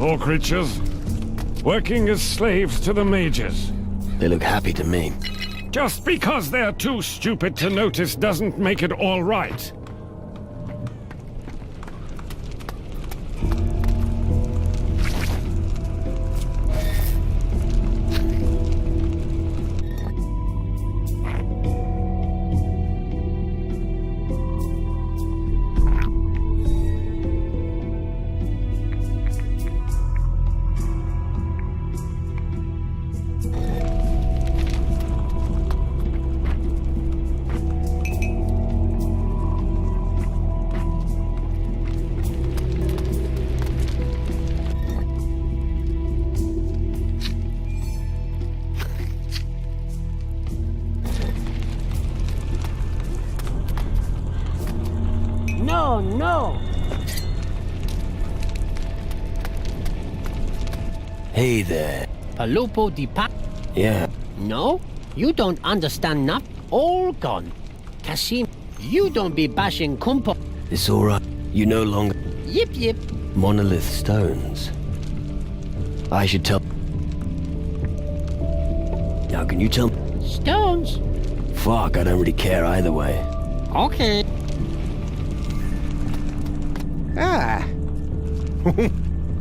poor creatures, working as slaves to the mages. They look happy to me. Just because they're too stupid to notice doesn't make it all right. No! Hey there. Palupo di pa... Yeah. No? You don't understand nothing. All gone. Kasim, you don't be bashing Kumpo. It's alright. You no longer... Yip yip. Monolith stones. I should tell... Now can you tell... Stones? Fuck, I don't really care either way. Okay. Ah.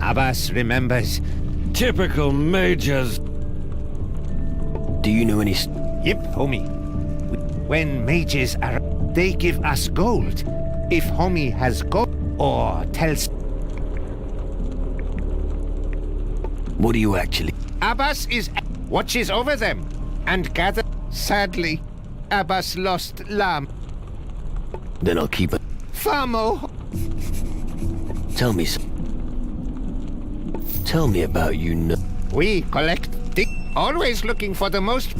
Abbas remembers. Typical mages. Do you know any... Yep, homie. When mages are... they give us gold. If homie has gold or tells... What do you actually... Abbas is... watches over them and gather... Sadly, Abbas lost lamb. Then I'll keep it. Famo. Tell me Tell me about you We collect always looking for the most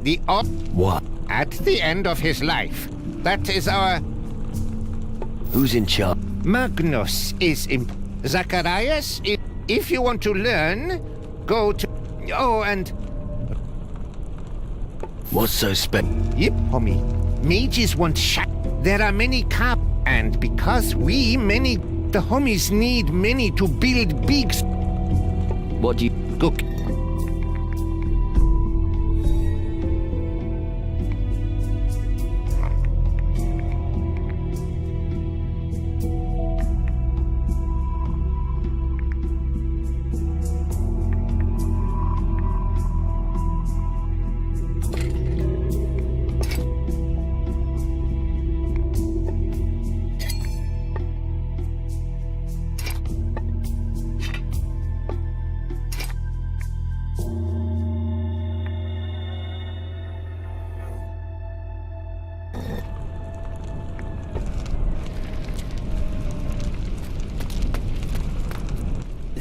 the odd What? at the end of his life. That is our... Who's in charge? Magnus is Zacharias. If you want to learn, go to... Oh, and... What's so Yep, homie. Mages want shot. There are many and because the homies need many to build big... What do you... Cook.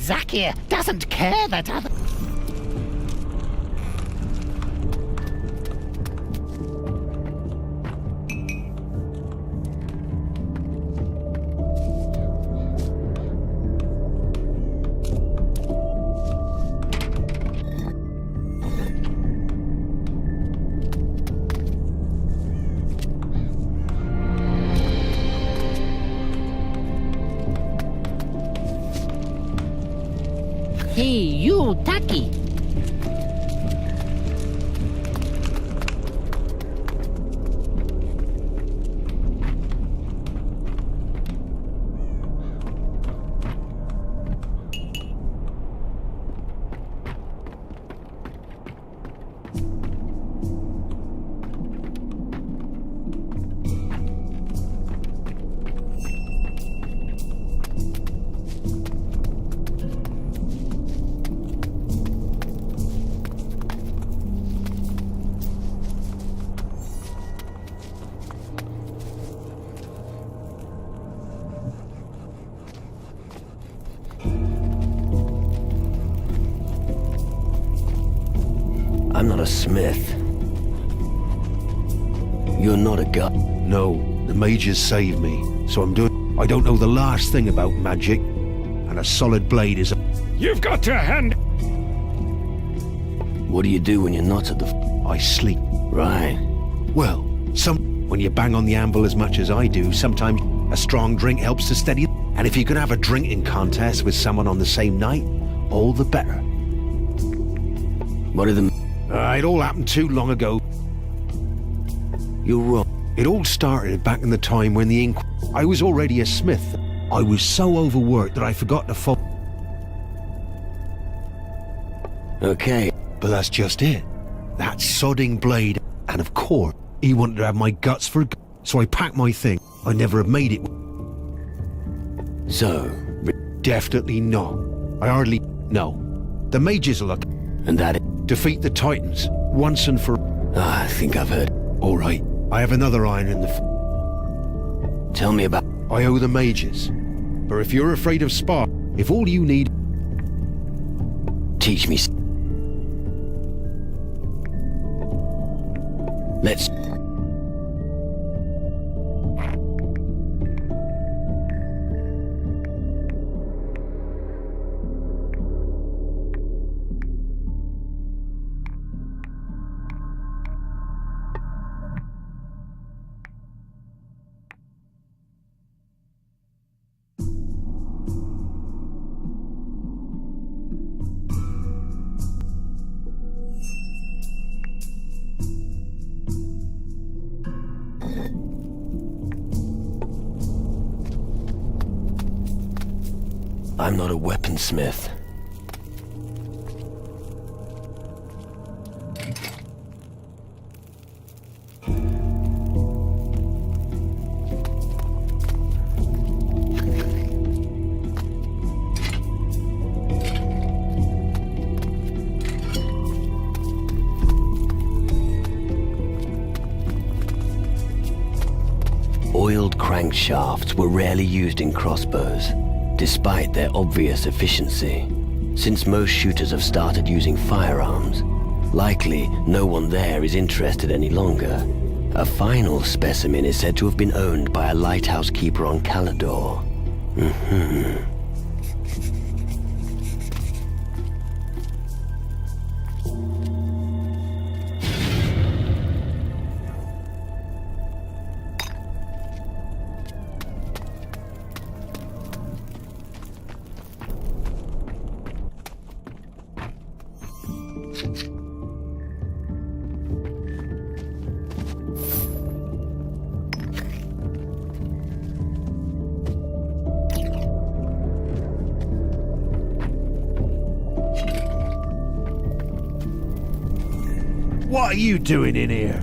Zakir doesn't care that other... Hey, you, Taki. I'm not a smith. You're not a guy. No, the mages saved me, so I'm doing... I don't know the last thing about magic, and a solid blade is a... You've got to hand... What do you do when you're not at the... I sleep. Right. Well, when you bang on the anvil as much as I do, sometimes a strong drink helps to steady... And if you can have a drinking contest with someone on the same night, all the better. What are the... It all happened too long ago. You're wrong. It all started back in the time when the ink... I was already a smith. I was so overworked that I forgot to phone. Okay. But that's just it. That sodding blade. And of course, he wanted to have my guts for... So I packed my thing. I never have made it. So... Definitely no. I hardly... No. The mages will look... And that... Defeat the Titans. Once and for... I think I've heard. All right. I have another iron in the... Tell me about... I owe the mages. But if you're afraid of Spark, if all you need... Teach me... Let's... I'm not a weaponsmith. Oiled crankshafts were rarely used in crossbows, despite their obvious efficiency. Since most shooters have started using firearms, likely no one there is interested any longer. A final specimen is said to have been owned by a lighthouse keeper on Calador. What are you doing in here?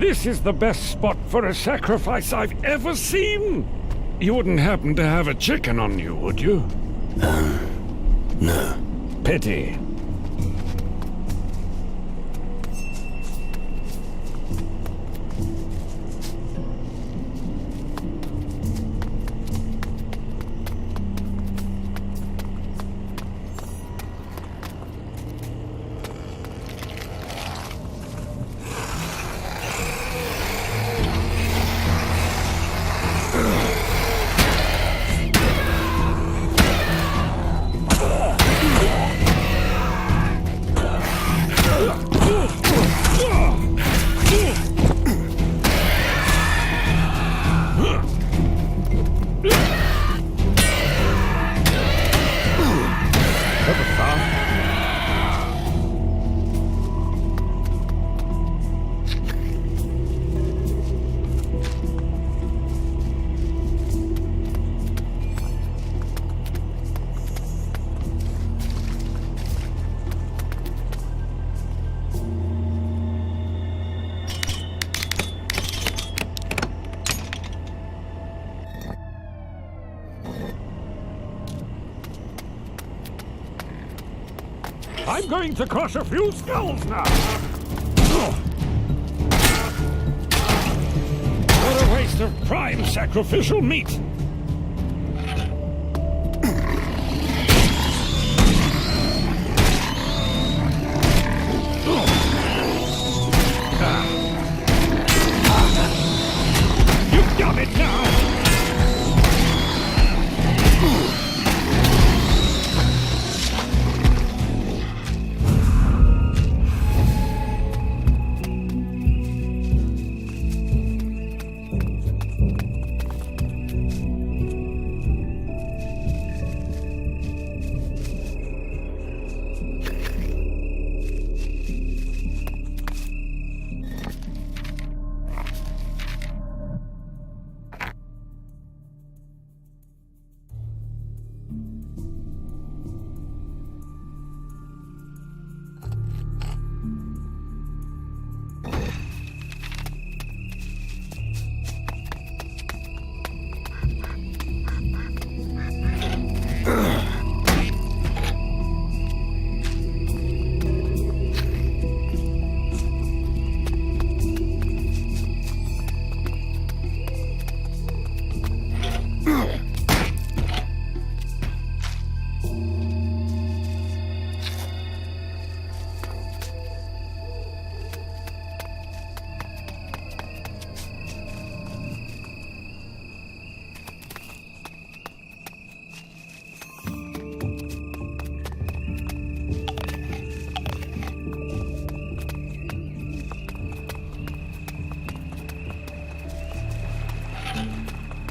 This is the best spot for a sacrifice I've ever seen. You wouldn't happen to have a chicken on you, would you? No. Pity. I'm going to crush a few skulls now. What a waste of prime sacrificial meat. You've done it now.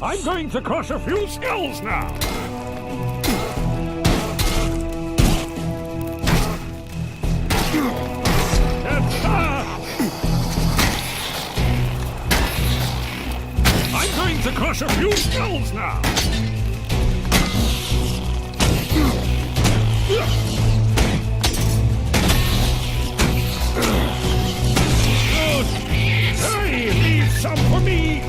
I'm going to crush a few skulls now. I'm going to crush a few skulls now. Good. Hey, leave some for me.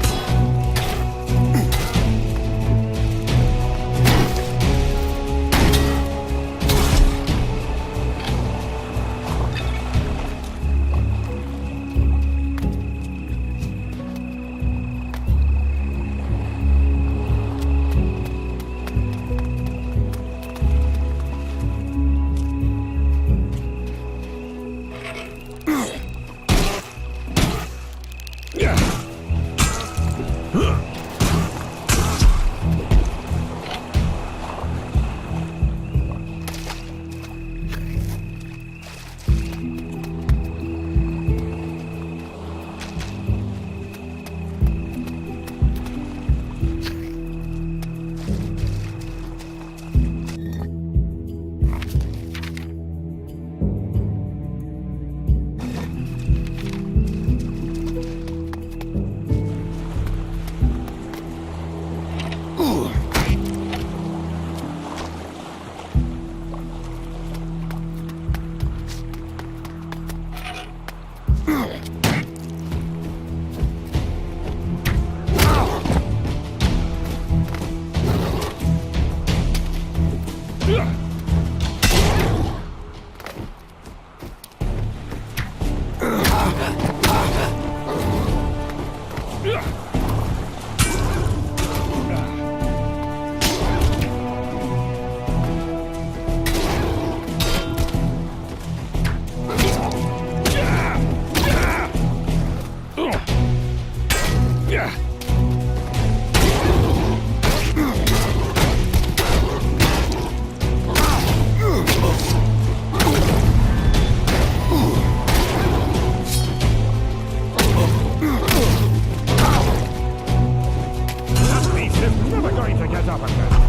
never going to get up again.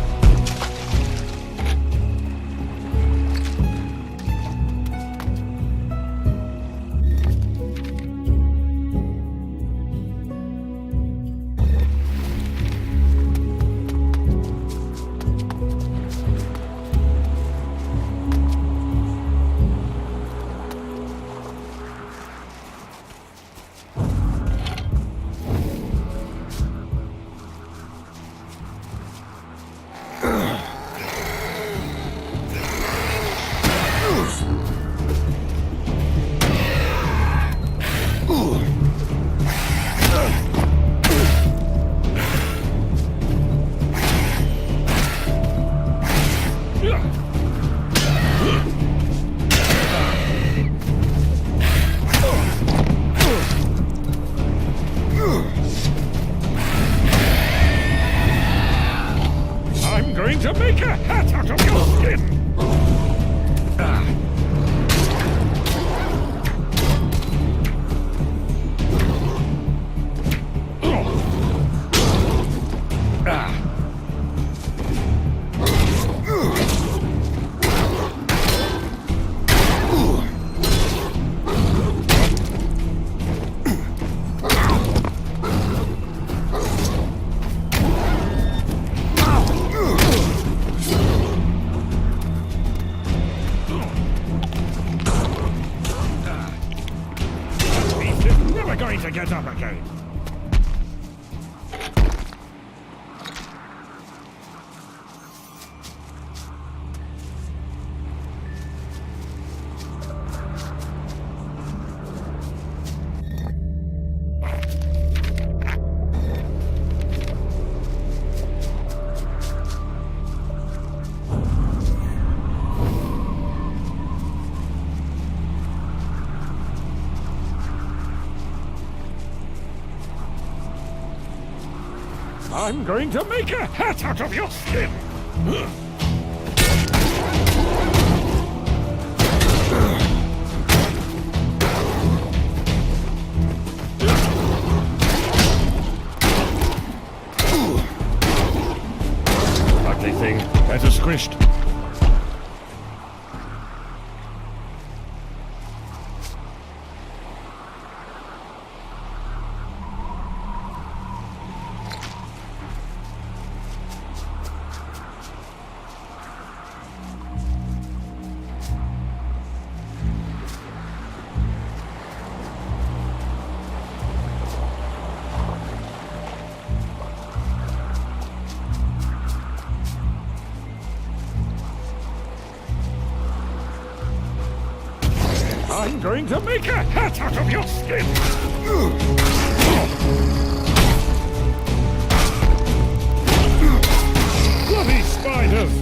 I'm going to make a hat out of your skin! Never going to get up again. I'm going to make a hat out of your skin! Ugly thing, better squished. I'm going to make a hat out of your skin! Bloody spiders!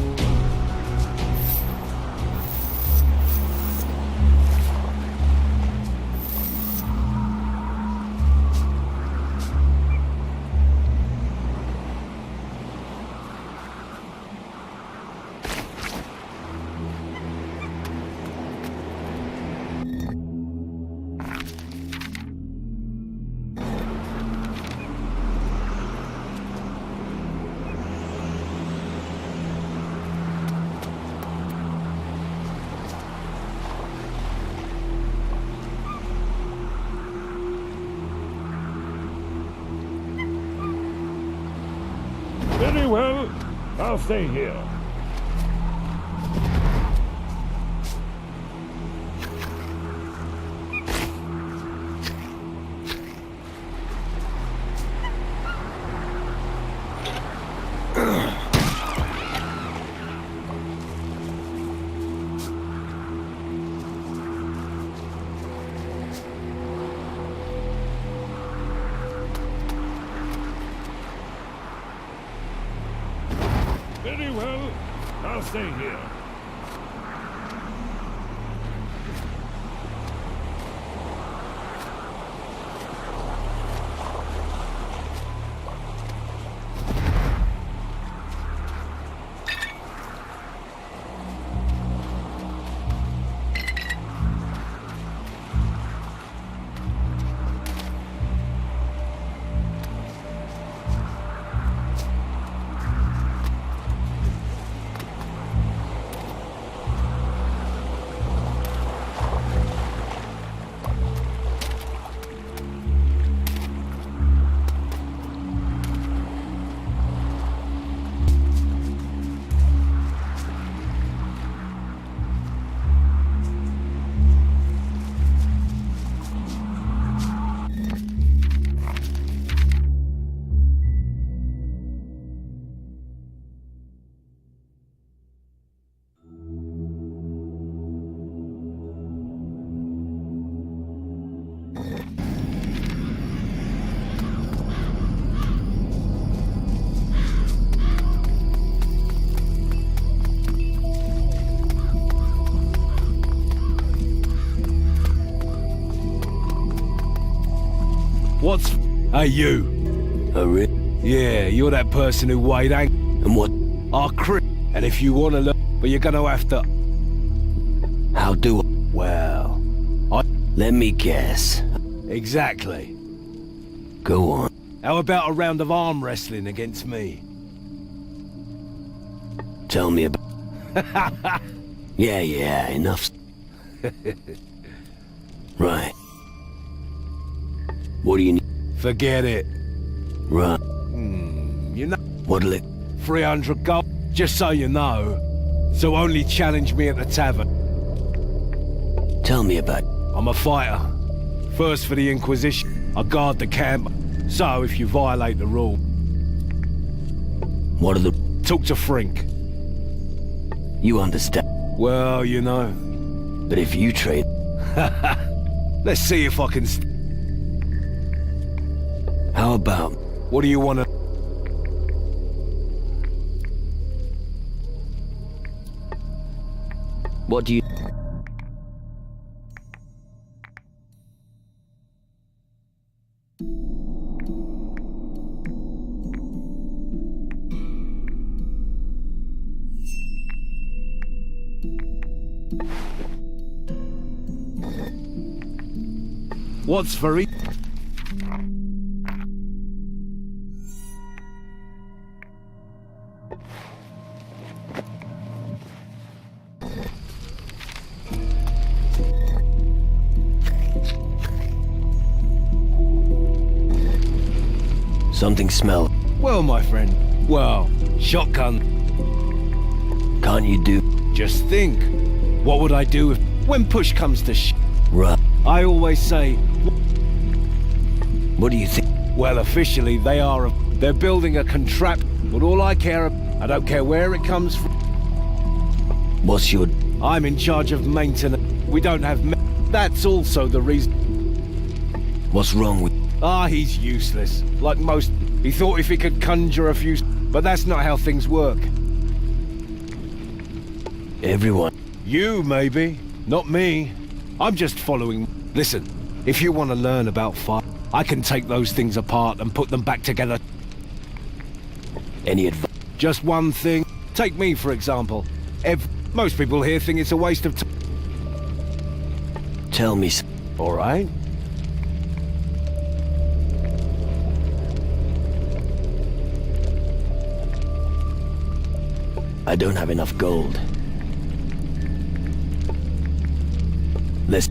Very well, I'll stay here. Very well, I'll stay here. Hey, you. Oh, really? Yeah, you're that person who weighed anchor. And what? Our crew. And if you want to look, but you're gonna have to. How do I? Well, Let me guess. exactly. Go on. How about a round of arm wrestling against me? Tell me about... Yeah, enough. Right. What do you need? Forget it. Right. You know, What'll it... 300 gold, just so you know. So only challenge me at the tavern. Tell me about... I'm a fighter. First for the Inquisition. I guard the camp. So if you violate the rule, What are the... talk to Frink. You understand? Well, you know. But if you trade... Let's see if I can... How about... What do you want to... What do you... What's very... Something smell... Well, my friend. Well, shotgun. Can't you do... Just think. What would I do if... When push comes to Right. I always say... What do you think? Well, officially, they're building a contrapt. But all I care about... I don't care where it comes from. What's your... I'm in charge of maintenance. We don't have... That's also the reason... What's wrong with... He's useless. Like most... He thought if he could conjure a few... But that's not how things work. Everyone? You, maybe. Not me. I'm just following... Listen, if you want to learn about fire, I can take those things apart and put them back together. Any advice? Just one thing. Take me, for example. Most people here think it's a waste of time. Tell me... All right. I don't have enough gold. Let's...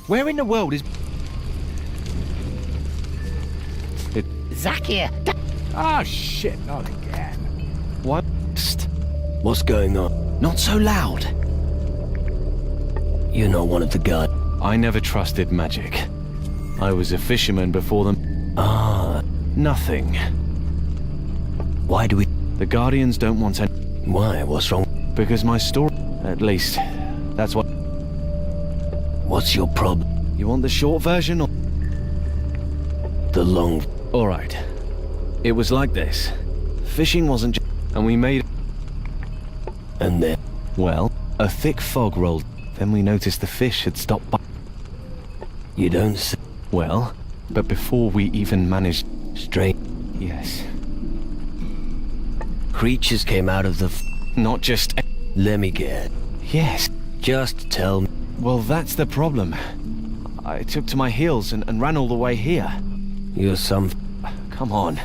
Where in the world is... Zach here. Ah, shit, not again. What? What's going on? Not so loud. You're not one of the guard. I never trusted magic. I was a fisherman before them. Ah, Nothing. why do we... The Guardians don't want any... Why? What's wrong? Because my story... At least, that's what... What's your problem? You want the short version or... The long... Alright. It was like this. Fishing wasn't and we made... And then... Well, a thick fog rolled. Then we noticed the fish had stopped by... You don't say... Well, but before we even managed... Strange. Yes. Creatures came out of the... Not just... Let me get... Yes. Just tell me... Well, that's the problem. I took to my heels and ran all the way here. You're some... Come on.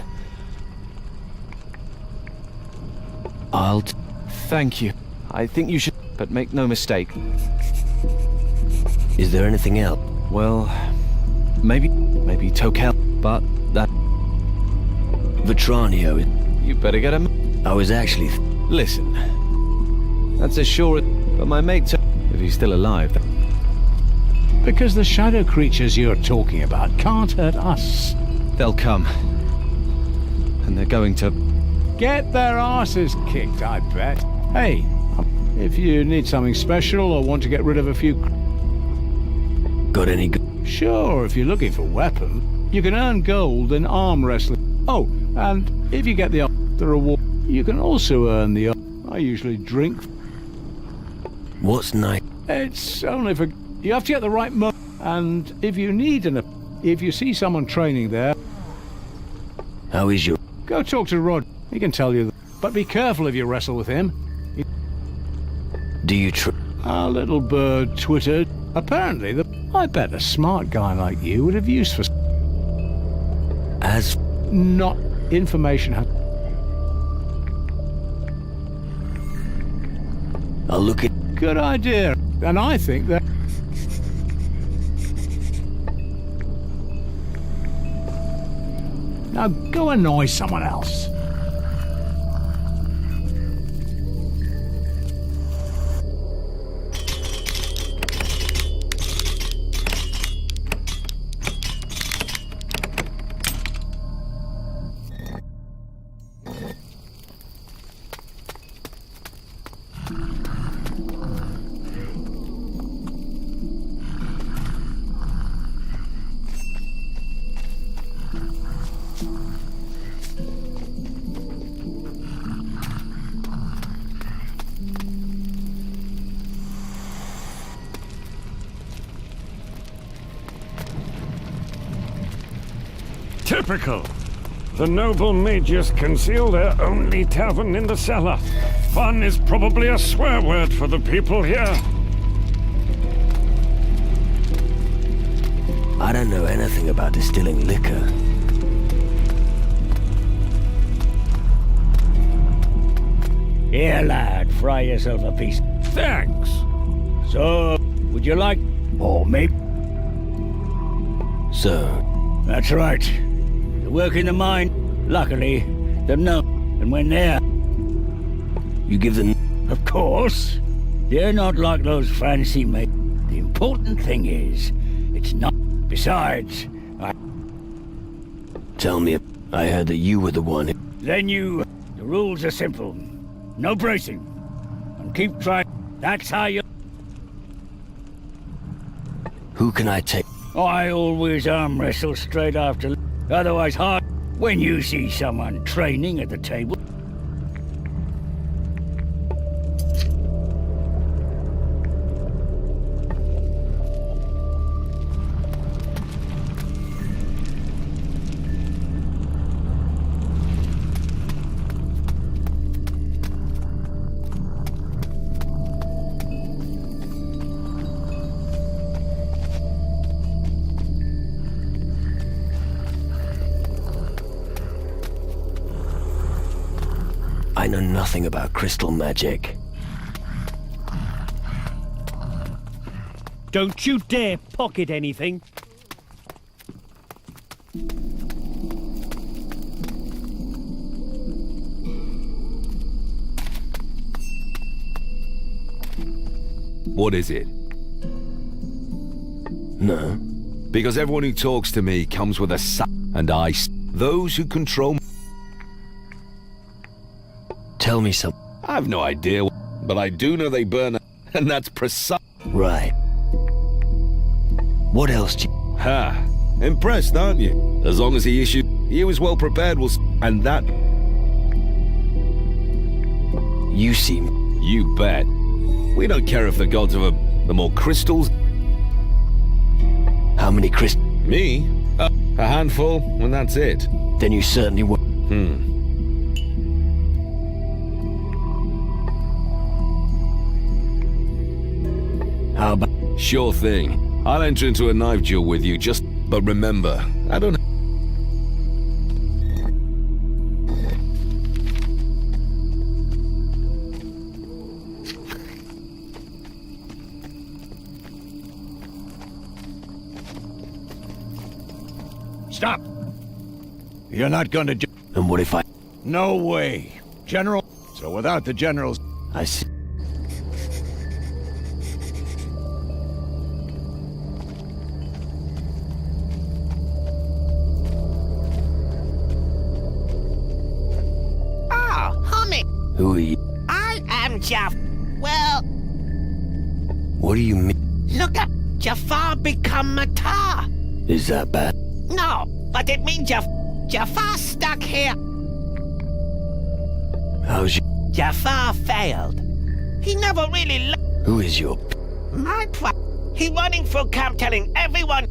I'll... Thank you. I think you should... But make no mistake. Is there anything else? Well... Maybe Tokel. But that... Vetranio. You better get him... I was actually... Listen. That's a sure... But my mate... If he's still alive... Because the shadow creatures you're talking about can't hurt us. They'll come. And they're going to... Get their asses kicked, I bet. Hey, if you need something special or want to get rid of a few... Got any... Sure, if you're looking for weapons, you can earn gold in arm wrestling. Oh, and if you get the reward, you can also earn the... I usually drink. What's nice? It's only for... You have to get the right mo... And if you need an... If you see someone training there... How is your... Go talk to Rod. He can tell you. But be careful if you wrestle with him. Do you Our little bird twittered. Apparently, I bet a smart guy like you would have use for... As... Not information has... I'll look at... Good idea. And I think that... Now go annoy someone else. Typical. The noble mages conceal their only tavern in the cellar. Fun is probably a swear word for the people here. I don't know anything about distilling liquor. Here, lad, fry yourself a piece. Thanks. So, would you like... Or maybe... So... That's right. To work in the mine, luckily, they're known. And when they're... You give them... Of course. They're not like those fancy mates. The important thing is, it's not... Besides, Tell me... I heard that you were the one who... Then you... The rules are simple. No bracing. And keep trying. That's how you... Who can I take? I always arm wrestle straight after... Otherwise hard... When you see someone training at the table... I know nothing about crystal magic. Don't you dare pocket anything. What is it? No. Because everyone who talks to me comes with a and those who control me. Tell me something. I've no idea, but I do know they burn, and that's precise. Right. What else do you... Ha! Impressed, aren't you? As long as he was well prepared, and that... You seem... You bet. We don't care if the gods of the more crystals... How many crystals? Me? A handful, and that's it. Then you certainly would. How about... Sure thing. I'll enter into a knife duel with you, but remember, I don't... Stop! You're not going to do... And what if I... No way. General... So without the generals... I see. Who are you? I am Jaff. Well, What do you mean? look up. Jafar become Matar. Is that bad? No, but it means Jafar stuck here. How's you... Jafar failed. He never really Who is your... My he running through camp telling everyone.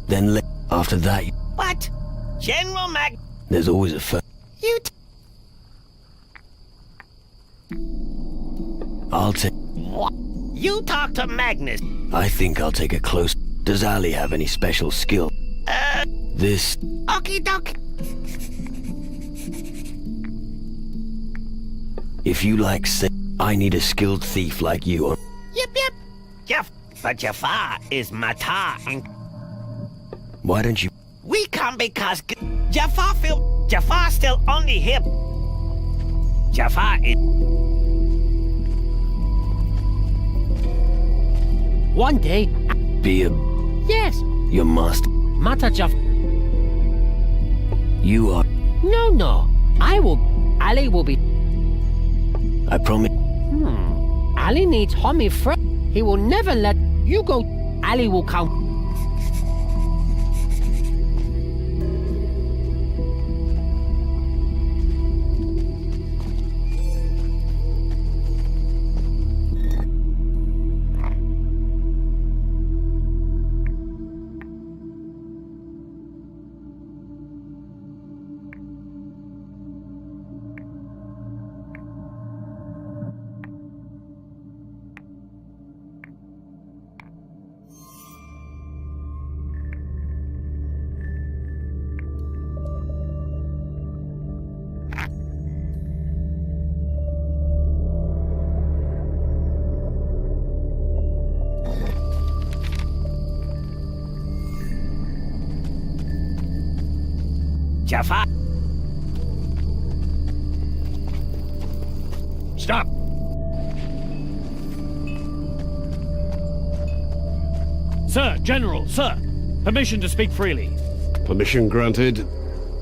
Then after that, What? General Mag... there's always a first. You I'll take... What? You talk to Magnus. I think I'll take a close... Does Ali have any special skill? This... Okie dokie. If you like say... I need a skilled thief like you or... Yep. But Jafar is Matar and... Why don't you... We come because Jafar still only here. Jafar is... One day... Be a... Yes. Your master... Mata Jafar... You are... No. Ali will be... I promise... Ali needs homie friend. He will never let you go. Ali will come. Jafar. Stop! Sir, General, sir. Permission to speak freely. Permission granted.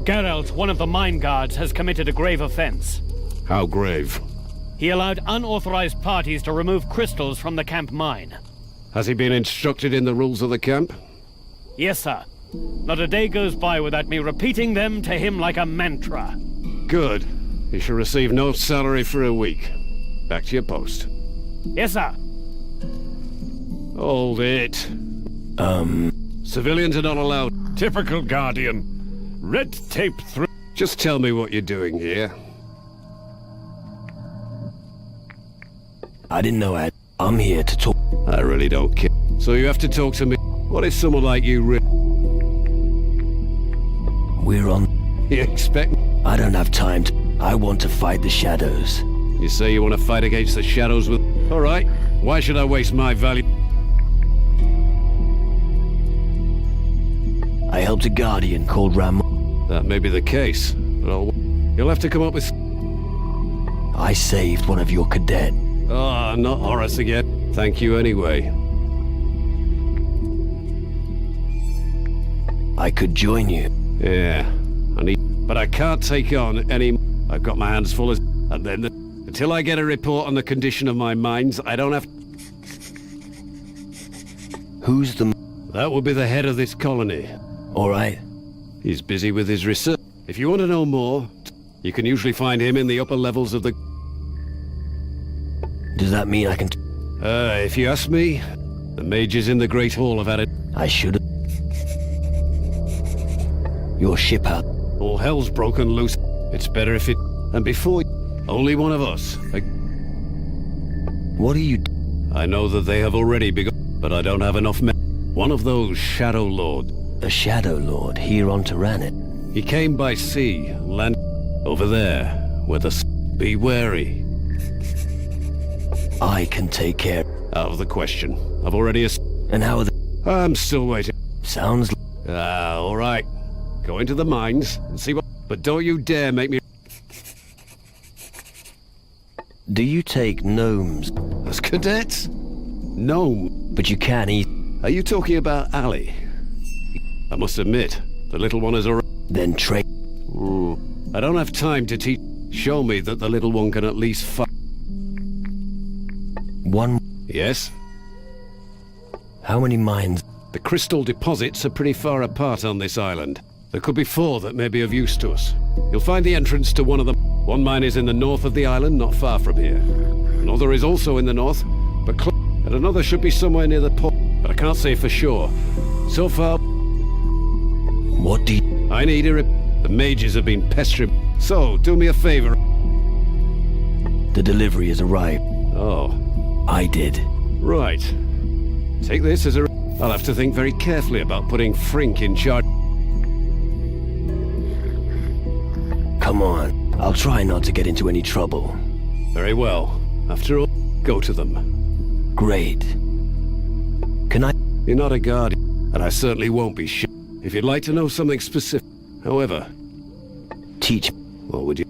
Geralt, one of the mine guards, has committed a grave offense. How grave? He allowed unauthorized parties to remove crystals from the camp mine. Has he been instructed in the rules of the camp? Yes, sir. Not a day goes by without me repeating them to him like a mantra. Good. You shall receive no salary for a week. Back to your post. Yes, sir. Hold it. Civilians are not allowed. Typical Guardian. Red tape through. Just tell me what you're doing here. I didn't know I'm here to talk. I really don't care. So you have to talk to me. What if someone like you We're on... You expect... I don't have time to... I want to fight the shadows. You say you want to fight against the shadows with... All right. Why should I waste my value... I helped a guardian called Ram... That may be the case, but you'll have to come up with... I saved one of your cadet. Ah, not Horace again. Thank you anyway. I could join you. Yeah, but I can't take on any... I've got my hands full as... And then, until I get a report on the condition of my mines, I don't have... Who's the... That would be the head of this colony. All right. He's busy with his research. If you want to know more, you can usually find him in the upper levels of the... Does that mean I can... If you ask me, the mages in the Great Hall have had it. I should have... Your ship out. All hell's broken loose. It's better if it... And before... Only one of us. What are you... I know that they have already begun, but I don't have enough men. One of those Shadow Lords. A Shadow Lord here on Tyranid? He came by sea, land... Over there, where the... Be wary. I can take care... Out of the question. I've already... And how are the... I'm still waiting. Sounds... All right. Go into the mines and see what... But don't you dare make me... Do you take gnomes? As cadets? Gnome? But you can't eat... Are you talking about Ali? I must admit, the little one is already... Then trade... I don't have time to teach... Show me that the little one can at least fight. One... Yes? How many mines? The crystal deposits are pretty far apart on this island. There could be 4 that may be of use to us. You'll find the entrance to one of them. One mine is in the north of the island, not far from here. Another is also in the north, but and another should be somewhere near the port, but I can't say for sure. So far... What do you... I need a The mages have been pestering... So, do me a favor. The delivery has arrived. Oh. I did. Right. Take this as a... I'll have to think very carefully about putting Frink in charge. Come on. I'll try not to get into any trouble. Very well. After all, go to them. Great. Can I... You're not a guardian, and I certainly won't be if you'd like to know something specific. However... Teach... What would you...